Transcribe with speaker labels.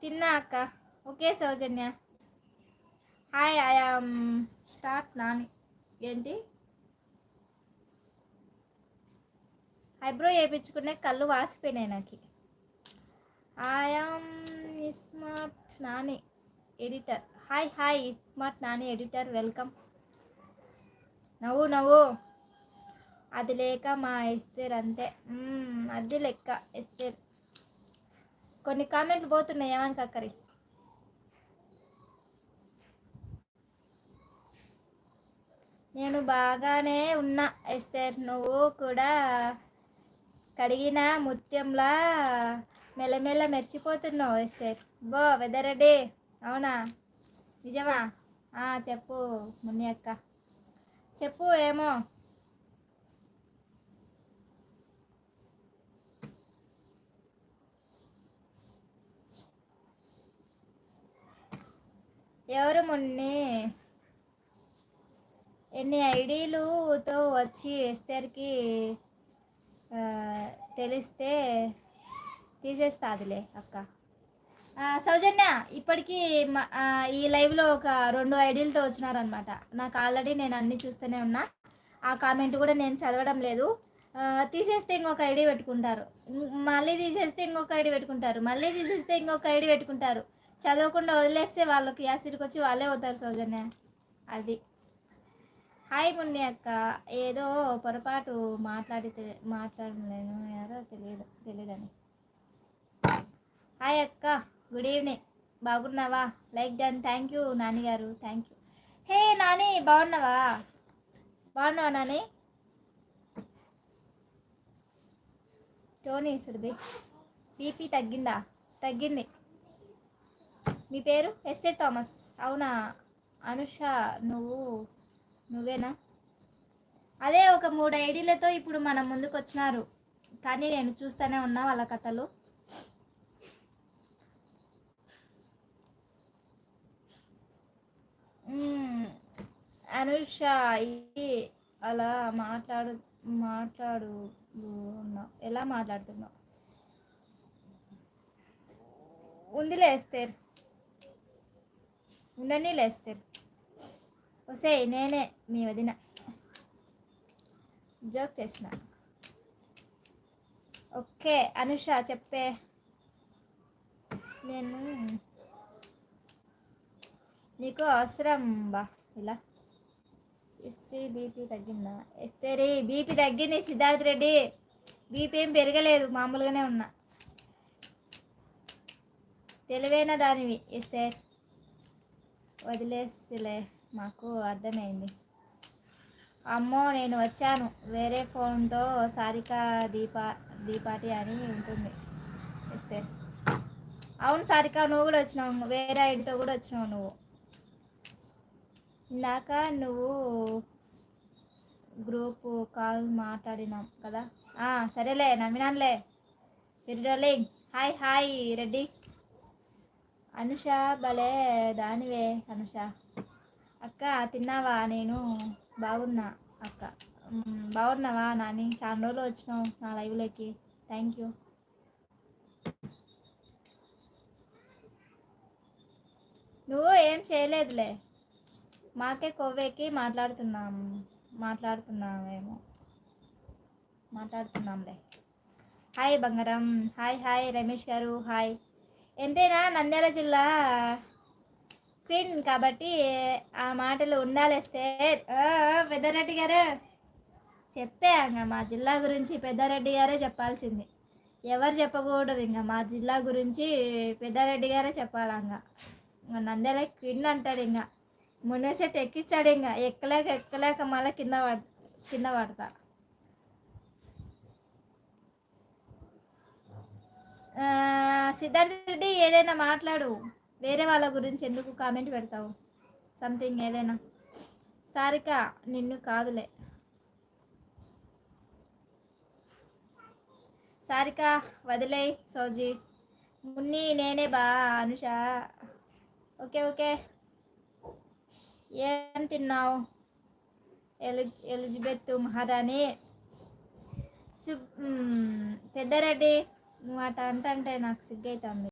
Speaker 1: తిన్నా అక్క. Okay Soujanya. Hi I am smart Nani. ఏంటి ఐబ్రో వేయించుకునే కళ్ళు వాసిపోయినాయి నాకు. I am smart Nani editor. Hi hi smart Nani editor, welcome. నవ్వు నవ్వు. అది లేక మా ఎస్తేర్ అంతే. అది లెక్క ఎస్తేర్. కొన్ని కామెంట్లు పోతున్నాయి ఏమని కక్కరి. నేను బాగానే ఉన్నా ఎస్తేర్, నువ్వు కూడా కడిగిన ముత్యంలా మెల్లమెల్ల మెరిచిపోతున్నావు ఎస్తేర్. బో వెదరెడ్డి, అవునా నిజమా? చెప్పు మున్ని అక్క, చెప్పు. ఏమో ఎవరు మున్ని? ఎన్ని ఐడీలుతో వచ్చి ఎస్తేర్కి తెలిస్తే తీసేస్తాదిలే అక్క. సౌజన్య ఇప్పటికీ ఈ లైవ్లో ఒక 2 ఐడీలతో వచ్చినారనమాట. నాకు ఆల్రెడీ నేను అన్నీ చూస్తూనే ఉన్నా. ఆ కామెంట్ కూడా నేను చదవడం లేదు. తీసేస్తే ఇంకొక ఐడి పెట్టుకుంటారు, మళ్ళీ తీసేస్తే ఇంకొక ఐడి పెట్టుకుంటారు, మళ్ళీ తీసేస్తే ఇంకొక ఐడి పెట్టుకుంటారు. చదవకుండా వదిలేస్తే వాళ్ళకి యాసిడ్కి వచ్చి వాళ్ళే అవుతారు సౌజన్య. అది. హాయ్ మున్ని అక్క. ఏదో పొరపాటు మాట్లాడలేను, ఎవరో తెలియదని. హాయ్ అక్క, గుడ్ ఈవినింగ్. బాగున్నావా? Like done. థ్యాంక్ యూ నానిగారు, థ్యాంక్ యూ. హే నాని, బాగున్నావా? బాగున్నావా నాని? టోనీ సురభి, బీపీ తగ్గిందా? తగ్గింది. మీ పేరు? S A Thomas. అవునా అనుష, నువ్వేనా? అదే ఒక 3 ఐడీలతో ఇప్పుడు మనం ముందుకు వచ్చినారు, కానీ నేను చూస్తూనే ఉన్నా వాళ్ళ కథలు. అనుష అలా మాట్లాడు ఎలా మాట్లాడుతున్నావు? ఉందిలే ఎస్తేర్, ఉండని లేస్తేర్. వసే నేనే మీ వదిన, జోక్ చేసిన. ఓకే అనుష చెప్పే. నేను నీకు అవసరం బా. ఇలా ఇస్త్రీ బీపీ తగ్గిందా? ఎస్తేరి బీపీ తగ్గింది సిద్ధార్థ్ రెడ్డి. బీపీ ఏం పెరగలేదు, మామూలుగానే ఉన్నా. తెలివైన దానివి ఎస్తేర్. వదిలేసిలే, మాకు అర్థమైంది. అమ్మో నేను వచ్చాను వేరే ఫోన్తో. సారిక దీపాటి అని ఉంటుంది ఎస్తేర్. అవును సారిక, నువ్వు కూడా వచ్చినావు, వేరే ఐడితో కూడా వచ్చినావు నువ్వు. ఇందాక నువ్వు గ్రూప్ కాల్ మాట్లాడినాం కదా. సరేలే నమ్మినానులే. సిరిడోలింగ్. Hi hi Reddy. అనుష భలే దానివే అనుష. అక్క తిన్నావా? నేను బాగున్నా అక్క. బాగున్నావా నాని? చాలా రోజులు వచ్చినావు నా లైవ్లోకి, థ్యాంక్ యూ. నువ్వు ఏం చేయలేదులే, మాకే కొవ్వేకి మాట్లాడుతున్నాంలే. హాయ్ బంగారం. హాయ్ హాయ్ రమేష్ గారు, హాయ్. ఎంతైనా నంద్యాల జిల్లా క్వీన్ కాబట్టి ఆ మాటలు ఉండాలేస్తే. పెద్దారెడ్డి గారు చెప్పే, ఇంకా మా జిల్లా గురించి పెద్దారెడ్డి గారే చెప్పాల్సింది, ఎవరు చెప్పకూడదు. ఇంకా మా జిల్లా గురించి పెద్దారెడ్డి గారే చెప్పాలి. ఇంకా నంద్యాల క్వీన్ అంటాడు. ఇంకా మున్నేసెట్ ఎక్కించాడు. ఇంకా ఎక్కలేక మళ్ళీ కింద పడతా. సిద్ధార్థ రెడ్డి ఏదైనా మాట్లాడు, వేరే వాళ్ళ గురించి ఎందుకు కామెంట్ పెడతావు? సంథింగ్ ఏదైనా. సారిక నిన్ను కాదులే సారిక, వదిలే సౌజీ. మున్ని నేనే బా అనుష. Okay okay. ఏం తిన్నావు? ఎలిజబెత్ మహారాణి. పెద్దారెడ్డి నువ్వు అట అంటే నాకు సిగ్గైతుంది.